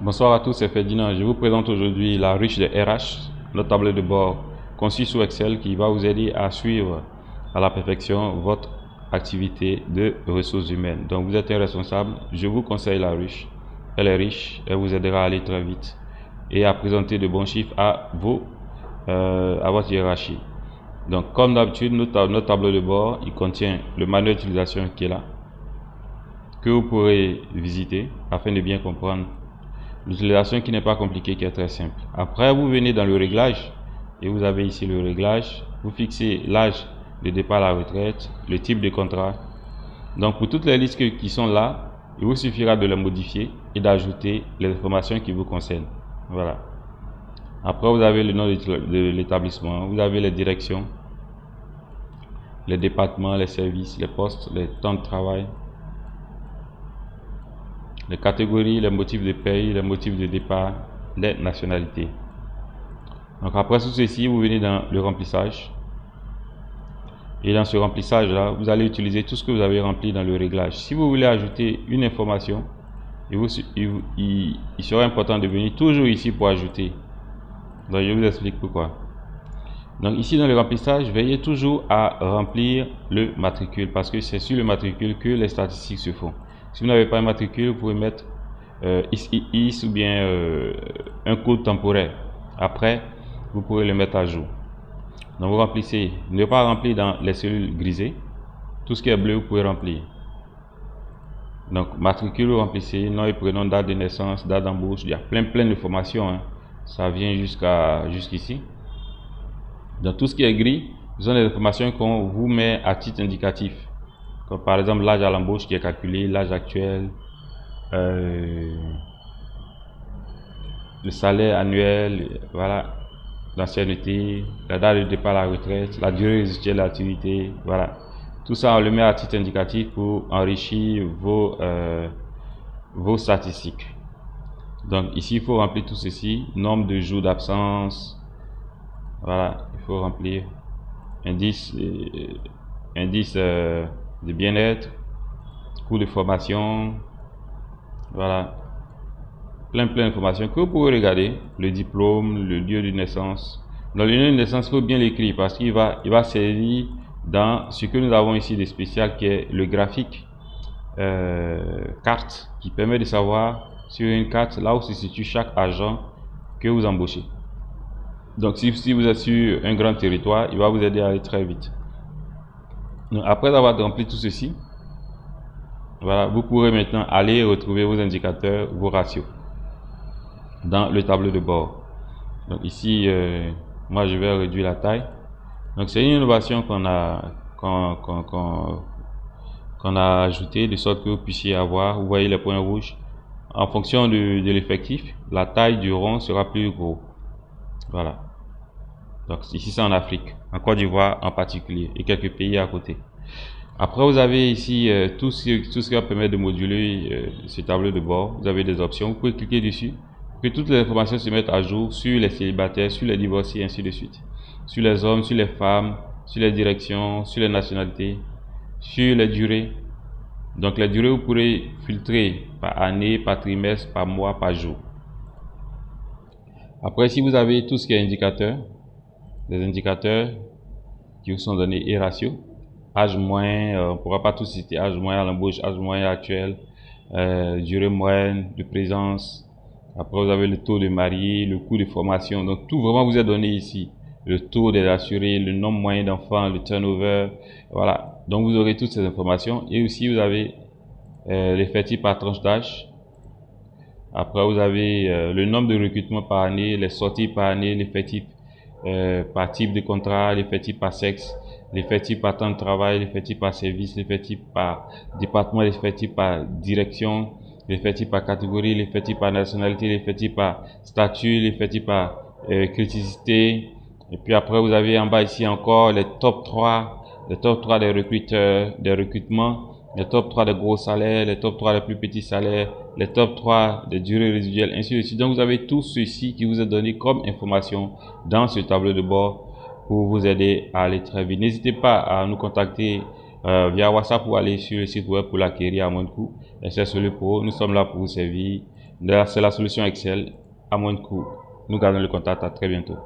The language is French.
Bonsoir à tous, c'est Ferdinand. Je vous présente aujourd'hui la ruche de RH, notre tableur de bord conçue sous Excel qui va vous aider à suivre à la perfection votre activité de ressources humaines. Donc vous êtes un responsable, je vous conseille la ruche. Elle est riche, elle vous aidera à aller très vite et à présenter de bons chiffres à votre hiérarchie. Donc comme d'habitude, notre tableau de bord, il contient le manuel d'utilisation qui est là, que vous pourrez visiter afin de bien comprendre l'utilisation qui n'est pas compliquée, qui est très simple. Après, vous venez dans le réglage et vous avez ici le réglage. Vous fixez l'âge de départ à la retraite, le type de contrat. Donc pour toutes les listes qui sont là, il vous suffira de les modifier et d'ajouter les informations qui vous concernent. Voilà. Après, vous avez le nom de l'établissement, vous avez les directions, les départements, les services, les postes, les temps de travail, les catégories, les motifs de paye, les motifs de départ, les nationalités. Donc après tout ceci, vous venez dans le remplissage. Et dans ce remplissage là, vous allez utiliser tout ce que vous avez rempli dans le réglage. Si vous voulez ajouter une information, il sera important de venir toujours ici pour ajouter. Donc je vous explique pourquoi. Donc ici dans le remplissage, veillez toujours à remplir le matricule parce que c'est sur le matricule que les statistiques se font. Si vous n'avez pas un matricule, vous pouvez mettre IS ou bien un code temporaire. Après, vous pourrez le mettre à jour. Donc vous remplissez, ne pas remplir dans les cellules grisées. Tout ce qui est bleu, vous pouvez remplir. Donc matricule, vous remplissez, nom et prénom, date de naissance, date d'embauche. Il y a plein d'informations. Hein. Ça vient jusqu'ici. Dans tout ce qui est gris, ce sont des informations qu'on vous met à titre indicatif. Comme par exemple l'âge à l'embauche qui est calculé, l'âge actuel, le salaire annuel, voilà, l'ancienneté, la date de départ à la retraite, la durée résiduelle de l'activité, voilà. Tout ça, on le met à titre indicatif pour enrichir vos statistiques. Donc ici, il faut remplir tout ceci, nombre de jours d'absence, voilà, il faut remplir indice de bien-être, cours de formation, voilà, plein d'informations que vous pouvez regarder, le diplôme, le lieu de naissance. Dans le lieu de naissance, il faut bien l'écrire parce qu'il va servir dans ce que nous avons ici de spécial qui est le graphique carte qui permet de savoir sur une carte là où se situe chaque agent que vous embauchez. Donc si vous êtes sur un grand territoire, il va vous aider à aller très vite. Donc, après avoir rempli tout ceci, voilà, vous pourrez maintenant aller retrouver vos indicateurs, vos ratios dans le tableau de bord. Donc ici, moi je vais réduire la taille. Donc c'est une innovation qu'on a ajoutée de sorte que vous puissiez avoir, vous voyez les points rouges, en fonction de l'effectif, la taille du rond sera plus gros. Voilà. Donc ici c'est en Afrique, en Côte d'Ivoire en particulier et quelques pays à côté. Après vous avez ici tout ce qui va permettre de moduler ce tableau de bord. Vous avez des options, vous pouvez cliquer dessus pour que toutes les informations se mettent à jour sur les célibataires, sur les divorcés et ainsi de suite. Sur les hommes, sur les femmes, sur les directions, sur les nationalités, sur les durées. Donc les durées vous pourrez filtrer par année, par trimestre, par mois, par jour. Après si vous avez tout ce qui est indicateur, des indicateurs qui vous sont donnés et ratios, âge moyen, on ne pourra pas tout citer, âge moyen à l'embauche, âge moyen actuel, durée moyenne de présence. Après vous avez le taux de mariés, le coût de formation, donc tout vraiment vous est donné ici, le taux des assurés, le nombre moyen d'enfants, le turnover, voilà. Donc vous aurez toutes ces informations et aussi vous avez l'effectif par tranche d'âge. Après vous avez le nombre de recrutements par année, les sorties par année, l'effectif par type de contrat, l'effectif par sexe, l'effectif par temps de travail, l'effectif par service, l'effectif par département, l'effectif par direction, l'effectif par catégorie, l'effectif par nationalité, l'effectif par statut, l'effectif par criticité. Et puis après vous avez en bas ici encore les top 3 des recruteurs, des recrutements, les top 3 des gros salaires, les top 3 des plus petits salaires, les top 3 des durées résiduelles, ainsi de suite. Donc vous avez tout ceci qui vous est donné comme information dans ce tableau de bord pour vous aider à aller très vite. N'hésitez pas à nous contacter via WhatsApp ou aller sur le site web pour l'acquérir à moins de coût. SSE Pro, nous sommes là pour vous servir C'est la solution Excel à moins de coût. Nous gardons le contact. À très bientôt.